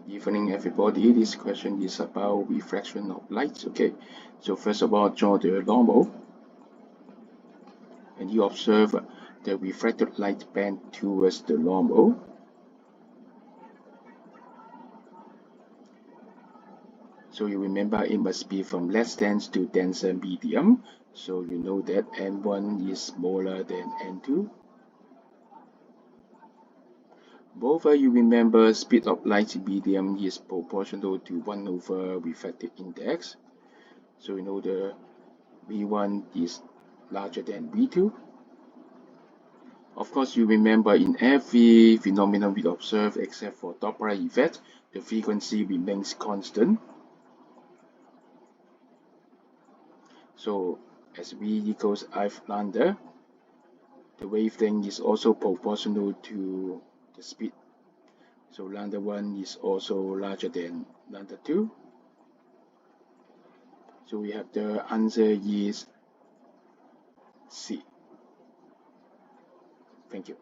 Good evening, everybody. This question is about refraction of light. Okay, so first of all, draw the normal, and you observe the refracted light bend towards the normal. So you remember it must be from less dense to denser medium. So you know that N1 is smaller than N2. Moreover, you remember speed of light medium is proportional to 1 over refractive index. So you know the V1 is larger than V2. Of course, you remember in every phenomenon we observe except for Doppler effect, the frequency remains constant. So as V equals F lambda, the wavelength is also proportional to the speed. So lambda 1 is also larger than lambda 2. So we have the answer is C. Thank you.